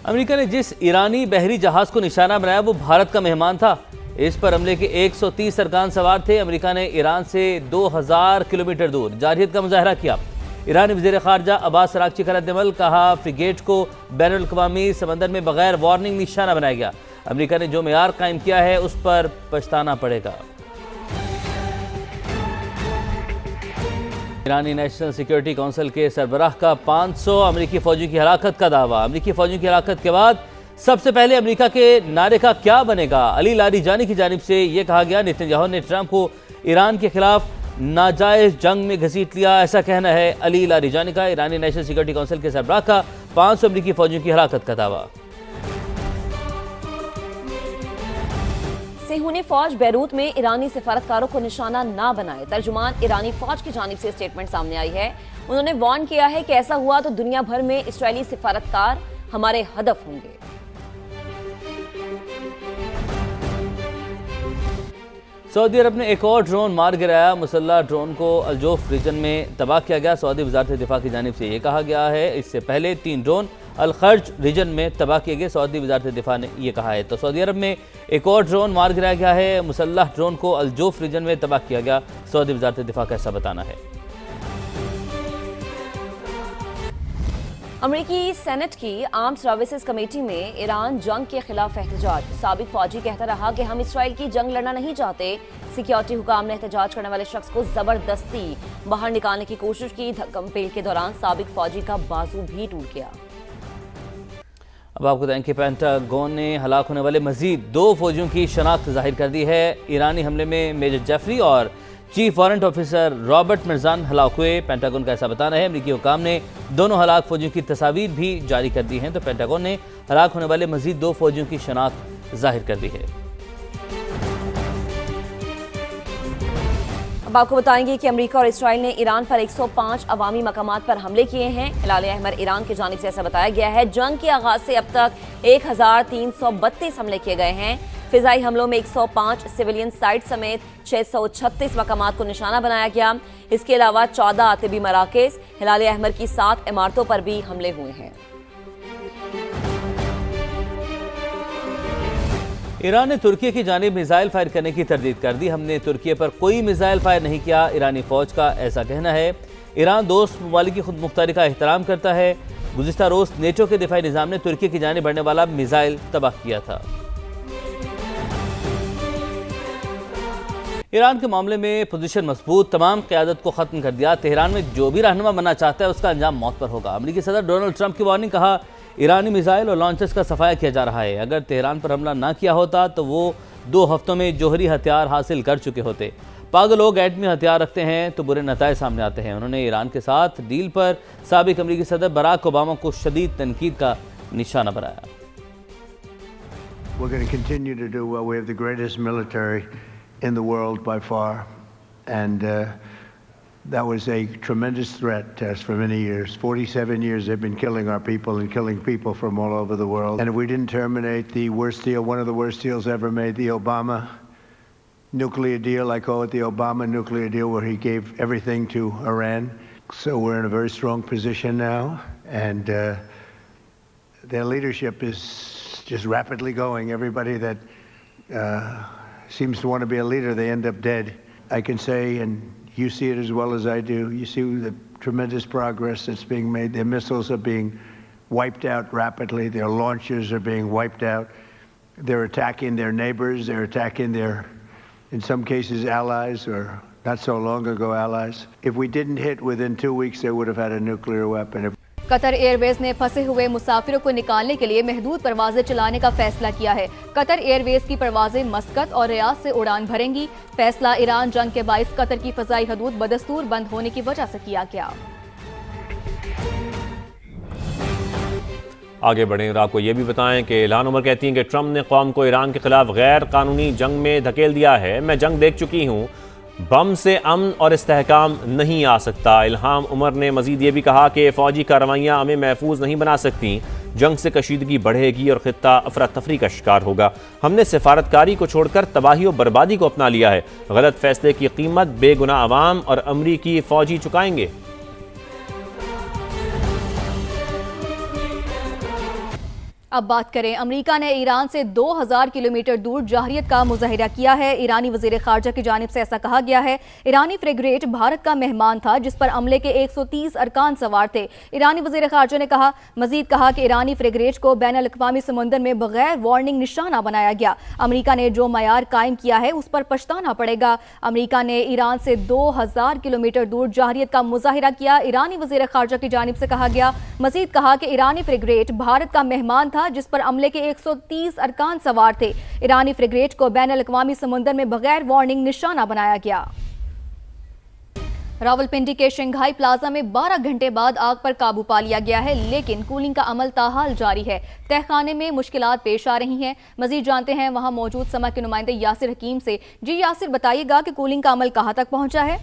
America ने जिस ईरानी बहरी जहाज को निशाना बनाया वो भारत का मेहमान था। इस पर हमले के 130 अरकान सवार थे। अमेरिका ने ईरान से 2000 किलोमीटर दूर जारहियत का मुजाहरा किया। ईरानी वज़ीर ख़ारजा अब्बास अराग़ची का रद्द-ए-अमल, कहा फ्रिगेट को बैनुल-अक़वामी समंदर में बगैर वार्निंग निशाना बनाया गया। अमेरिका ने जो मेयार कायम किया है उस पर पछताना पड़ेगा। ईरानी नेशनल सिक्योरिटी काउंसिल के सरबराह का 500 अमेरिकी फौजियों की हलाकत का दावा। अमेरिकी फौजियों की हलाकत के बाद सबसे पहले अमेरिका के नारे का क्या बनेगा? अली लारीजानी की जानिब से यह कहा गया, नेतन्याहू ने ट्रंप को ईरान के खिलाफ नाजायज जंग में घसीट लिया, ऐसा कहना है अली लारीजानी का। ईरानी नेशनल सिक्योरिटी काउंसिल के सरबराह का 500 अमेरिकी फौजियों की हलाकत का दावा। सेहूनी फौज बैरूत में ईरानी सिफारतकारों को निशाना ना बनाए, तर्जुमान ईरानी फौज की जानिब से स्टेटमेंट सामने आई है। उन्होंने वार्न किया है कि ऐसा हुआ तो दुनिया भर में इस्राएली सिफारतकार हमारे हदफ होंगे। सऊदी अरब ने एक और ड्रोन मार गिराया। मुसल्लह ड्रोन को अल-जोफ रीजन में तबाह किया गया। सऊदी वज़ारत दिफा की जानिब से यह कहा गया है, इससे पहले 3 ड्रोन अल-खर्ज रीजन में तबाह किए गए। सऊदी वज़ारत दिफा ने यह कहा है। तो सऊदी अरब में एक और ड्रोन मार गिराया गया है। मुसल्लह ड्रोन को अल-जोफ रीजन में तबाह किया गया। सऊदी वज़ारत दिफा का ऐसा बताना है। अमेरिकी सेनेट की आर्म्ड सर्विसेज कमेटी में ईरान जंग के खिलाफ एहतजाज। साबिक फौजी कहता रहा कि हम इसराइल की जंग लड़ना नहीं चाहते। सिक्योरिटी हुकाम ने एहतजाज करने वाले शख्स को जबरदस्ती बाहर निकालने की कोशिश की। धक्कम-पेल के दौरान साबिक फौजी का बाजू भी टूट गया। अब आपको बताएं कि पेंटागन ने हलाक होने वाले मजीद 2 फौजियों की शनाख्त जाहिर कर दी है। ईरानी हमले में मेजर जेफरी और chief warrant officer Robert Mirjan हलाक हुए। पेंटागन का ऐसा बताना है। अमेरिकी हुकाम ने दोनों हलाक फौजियों की तस्वीर भी जारी कर दी हैं। तो पेंटागन ने हलाक होने वाले मजीद 2 फौजियों की शनाख्त जाहिर कर दी है। अब आपको बताएंगे कि अमेरिका और इसराइल ने ईरान पर 105 अवामी मकामात पर हमले किए हैं। हिलाल अहमर ईरान की जानिब से ऐसा बताया गया है। जंग के आगाज से अब तक 1332 हमले किए गए हैं। फिजाई हमलों में 105 सिविलियन साइट समेत 636 मकामात को निशाना बनाया गया। इसके अलावा 14 आतिबी मराकज़, हिलाल अहमर की 7 इमारतों पर भी हमले हुए हैं। ईरान ने तुर्की की जानिब मिसाइल फायर करने की तरदीद कर दी। हमने तुर्की पर कोई मिसाइल फायर नहीं किया, ईरानी फौज का ऐसा कहना है। ईरान दोस्त ममालिक की खुद मुख्तारी का एहतराम करता है। गुज़िश्ता रोज़ नेटो के दिफाई निज़ाम ने तुर्की की जानिब बढ़ने वाला मिसाइल तबाह किया था। ईरान के मामले में पोजीशन मजबूत, तमाम क़यादत को ख़त्म कर दिया। तेहरान में जो भी रहनुमा बनना चाहता है उसका अंजाम मौत पर होगा। अमेरिकी सदर डोनाल्ड ट्रंप की वार्निंग, कहा ईरानी मिसाइल और लॉन्चर्स का सफाया किया जा रहा है। अगर तेहरान पर हमला ना किया होता तो वो 2 हफ्तों में जोहरी हथियार हासिल कर चुके होते। पागल लोग एटमी हथियार रखते हैं तो बुरे नताए सामने आते हैं। उन्होंने ईरान के साथ डील पर साबिक अमेरिकी सदर बराक ओबामा को शदीद तनकीद का निशाना बनाया। We're going to continue to do what we have the greatest military in the world by far, and that was a tremendous threat to us for many years. 47 years they've been killing our people and killing people from all over the world. And if we didn't terminate the worst deal, one of the worst deals ever made, the Obama nuclear deal, I call it the Obama nuclear deal, where he gave everything to Iran. So we're in a very strong position now, and their leadership is just rapidly going. Everybody that seems to want to be a leader, they end up dead. I can say, and you see it as well as I do, you see the tremendous progress that's being made. Their missiles are being wiped out rapidly. Their launchers are being wiped out. They're attacking their neighbors. They're attacking their, in some cases, allies, or not so long ago allies. If we didn't hit within 2 weeks, they would have had a nuclear weapon. Qatar Airways ने फंसे हुए मुसाफिरों को निकालने के लिए महदूद परवाजें चलाने का फैसला किया है। कतर एयरवेज की परवाजें मस्कत और रियाद से उड़ान भरेंगी। फैसला ईरान जंग के बाइस कतर की फजाई हदूद बदस्तूर बंद होने की वजह से किया गया। आगे बढ़ें और आपको ये भी बताएं कि इल्हान उमर कहती हैं कि ट्रंप ने कौम को ईरान के खिलाफ गैर कानूनी जंग में धकेल दिया है। मैं जंग देख चुकी हूँ, बम से अमन और इस्तेहकाम नहीं आ सकता। इल्हाम उमर ने मजीद ये भी कहा कि फ़ौजी कार्रवाइयाँ हमें महफूज नहीं बना सकती। जंग से कशीदगी बढ़ेगी और ख़ित्ता अफरा तफरी का शिकार होगा। हमने सिफारतकारी को छोड़कर तबाही और बर्बादी को अपना लिया है। गलत फैसले की कीमत बेगुनाह अवाम और अमरीकी फ़ौजी चुकाएंगे। अब बात करें, अमेरिका ने ईरान से 2000 किलोमीटर दूर जारहियत का मुजाहिरा किया है। ईरानी वजीर खारजा की जानिब से ऐसा कहा गया है। ईरानी फ्रिगेट भारत का मेहमान था जिस पर अमले के 130 अरकान सवार थे। ईरानी वजीर खारजा ने मजीद कहा कि ईरानी फ्रिगेट को बैनुल अक़वामी समुंदर में बगैर वार्निंग निशाना बनाया गया। अमेरिका ने जो मयार कायम किया है उस पर पछताना पड़ेगा। अमेरिका ने ईरान से 2000 किलोमीटर दूर जारहियत का मुजाहिरा किया। ईरानी वजीर खारजा की जानिब से कहा गया। मजीद कहा कि ईरानी फ्रिगेट भारत का मेहमान था जिस पर अमले के 130 अरकान सवार थे। ईरानी फ्रिगेट को बैनुल अक़वामी समुंदर में बगैर वार्निंग निशाना बनाया गया। रावलपिंडी के शंघाई प्लाजा में 12 घंटे बाद आग पर काबू पा लिया गया है, लेकिन कूलिंग का अमल ताहाल जारी है। तहखाने में मुश्किलात पेश आ रही हैं। मजीद जानते हैं वहां मौजूद समा के नुमाइंदे यासिर हकीम से। जी यासिर, बताइएगा कि कूलिंग का अमल कहां तक पहुंचा है?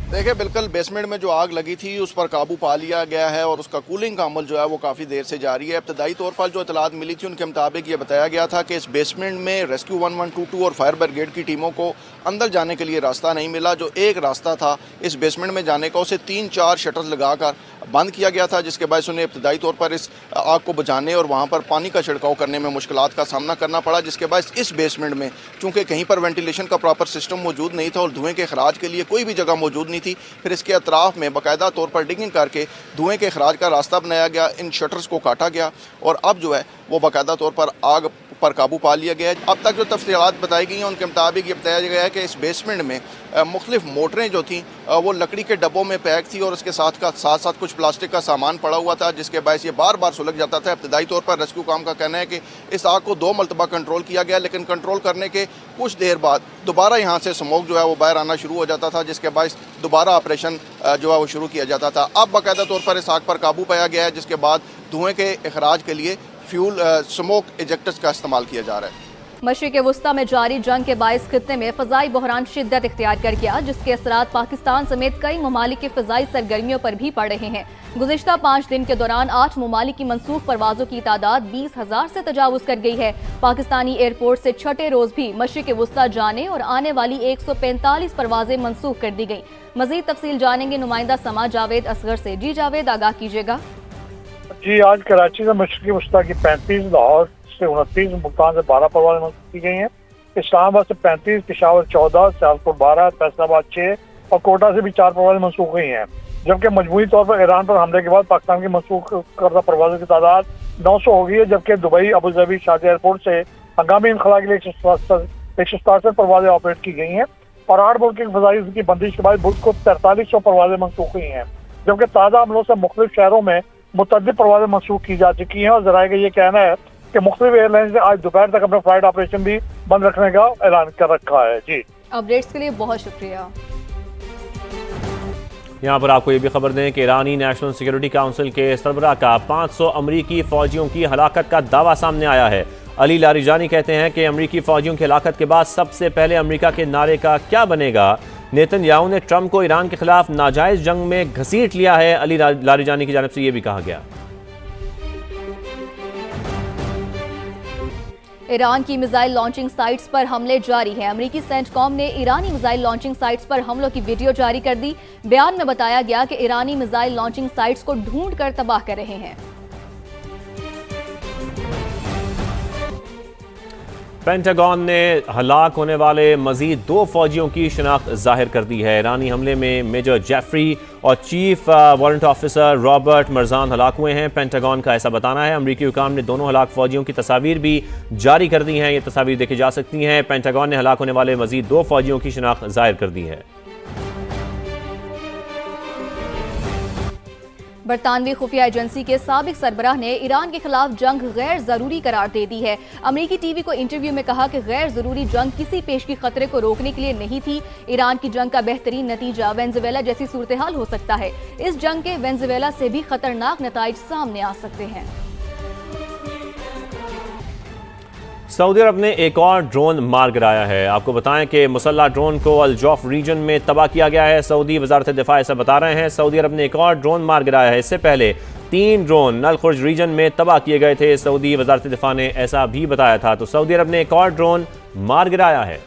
देखिए, बिल्कुल बेसमेंट में जो आग लगी थी उस पर काबू पा लिया गया है और उसका कूलिंग का अमल जो है वो काफ़ी देर से जारी है। इब्तदाई तौर पर जो इतलात मिली थी उनके मुताबिक ये बताया गया था कि इस बेसमेंट में रेस्क्यू 1122 और फायर ब्रिगेड की टीमों को अंदर जाने के लिए रास्ता नहीं मिला। जो एक रास्ता था इस बेसमेंट में जाने का, उसे 3-4 शटर्स लगाकर बंद किया गया था, जिसके बायस उन्हें इब्तदाई तौर पर इस आग को बुझाने और वहाँ पर पानी का छिड़काव करने में मुश्किलात का सामना करना पड़ा, जिसके बायस इस बेसमेंट में चूँकि कहीं पर वेंटिलेशन का प्रॉपर सिस्टम मौजूद नहीं था और धुएँ के अखराज के लिए कोई भी जगह मौजूद नहीं थी, फिर इसके अतराफ में बाकायदा तौर पर डिगिंग करके धुएँ के अखराज का रास्ता बनाया गया। इन शटर्स को काटा गया और अब जो है वो बाकायदा तौर पर आग पर काबू पा लिया गया है। अब तक जो तफसीलात बताई गई हैं उनके मुताबिक ये बताया गया है कि इस बेसमेंट में मुख्तलिफ मोटरें जो थी वो लकड़ी के डब्बों में पैक थी और उसके साथ कुछ प्लास्टिक का सामान पड़ा हुआ था, जिसके बायस ये बार बार सुलग जाता था। इब्तदाई तौर पर रेस्क्यू काम का कहना है कि इस आग को 2 मरतबा कंट्रोल किया गया, लेकिन कंट्रोल करने के कुछ देर बाद दोबारा यहाँ से स्मोक जो है वो बाहर आना शुरू हो जाता था, जिसके बायस दोबारा ऑपरेशन जो है वो शुरू किया जाता था। अब बाकायदा तौर पर इस आग पर काबू पाया गया है, जिसके बाद धुएँ के अखराज के लिए फ्यूल स्मोक इजेक्टर्स का इस्तेमाल किया जा रहा है। मशरिक़ वस्ता में जारी जंग के बायस खित्ते में फ़ज़ाई बहरान शिद्दत इख्तियार कर गया, जिसके असरात पाकिस्तान समेत कई ममालिक की फ़ज़ाई सरगर्मियों पर भी पड़ रहे हैं। गुज़िश्ता 5 दिन के दौरान 8 ममालिक की मनसूख परवाज़ों की तादाद 20,000 से तजावुज़ कर गई है। पाकिस्तानी एयरपोर्ट से छठे रोज़ भी मशरिक़ वस्ता जाने और आने वाली 145 परवाज़ें मनसूख कर दी गई। मज़ीद तफसील जानेंगे नुमाइंदा समा जावेद असगर से। जी जावेद, आगाह कीजिएगा। जी, आज कराची से मशरिक़ी वस्ता की 35, लाहौर से 29, मुल्तान से 12 परवाज़ें मंसूख की गई हैं। इस्लामाबाद से 35, पेशावर 14, सियालकोट 12, फैसलाबाद 6 और कोटा से भी 4 परवाज़ें मंसूख हुई हैं। जबकि मजमूई तौर पर ईरान पर हमले के बाद पाकिस्तान की मंसूख करदा परवाज़ों की तादाद 900 हो गई है, जबकि Dubai, Abu Dhabi, Sharjah airport से हंगामी इनखला के लिए 167 परवाज़ें ऑपरेट की गई हैं और 8 मुल्क की फ़ज़ाई की बंदिश के बाद बुध को 4300 परवाज़ें मंसूख हुई हैं, जबकि ताज़ा हमलों से मुख्तलिफ शहरों में मुतअद्दिद परवाज़ें मंसूख की जा चुकी हैं और ज़राए का ये कहना है कि मुख्तलिफ एयरलाइंस ने आज दोपहर तक अपना फ्लाइट ऑपरेशन भी बंद रखने का ऐलान कर रखा है। जी, अपडेट्स के लिए बहुत शुक्रिया। यहाँ पर आपको ये भी खबर दें कि ईरानी नेशनल सिक्योरिटी काउंसिल के सरबराह का 500 अमरीकी फ़ौजियों की हलाकत का दावा सामने आया है। अली लारिजानी कहते हैं कि अमरीकी फ़ौजियों की हलाकत के बाद सबसे पहले अमरीका के नारे का क्या बनेगा। नेतन्याहू ने ट्रंप को ईरान के खिलाफ नाजायज़ जंग में घसीट लिया है। अली लारिजानी की जानिब से ये भी कहा गया। ईरान की मिसाइल लॉन्चिंग साइट्स पर हमले जारी हैं। अमेरिकी सेंटकॉम ने ईरानी मिसाइल लॉन्चिंग साइट्स पर हमलों की वीडियो जारी कर दी। बयान में बताया गया कि ईरानी मिसाइल लॉन्चिंग साइट्स को ढूंढकर तबाह कर रहे हैं। पेंटागन ने हलाक होने वाले मजीद 2 फौजियों की शनाख्त जाहिर कर दी है। ईरानी हमले में मेजर जेफरी और chief warrant officer Robert Marjan हलाक हुए हैं। पेंटागन का ऐसा बताना है। अमरीकी हुकाम ने दोनों हलाक फौजियों की तस्वीर भी जारी कर दी हैं। ये तस्वीर देखी जा सकती हैं। पेंटागन ने हलाक होने वाले मजीद 2 फौजियों की शनाख्त जाहिर कर दी है। बरतानवी खुफिया एजेंसी के साबिक सरबराह ने ईरान के खिलाफ जंग गैर जरूरी करार दे दी है। अमेरिकी टीवी को इंटरव्यू में कहा कि गैर जरूरी जंग किसी पेशगी खतरे को रोकने के लिए नहीं थी। ईरान की जंग का बेहतरीन नतीजा वेनेजुएला जैसी सूरत हाल हो सकता है। इस जंग के वेनेजुएला से भी खतरनाक नताइज सामने आ सकते हैं। सऊदी अरब ने एक और ड्रोन मार गिराया है। आपको बताएं कि मुसल्ला ड्रोन को अल जौफ रीजन में तबाह किया गया है। सऊदी वजारत दिफा ऐसा बता रहे हैं। सऊदी अरब ने एक और ड्रोन मार गिराया है। इससे पहले 3 ड्रोन नल खुर्ज रीजन में तबाह किए गए थे। सऊदी वजारत दिफा ने ऐसा भी बताया था। तो सऊदी अरब ने एक और ड्रोन मार गिराया है।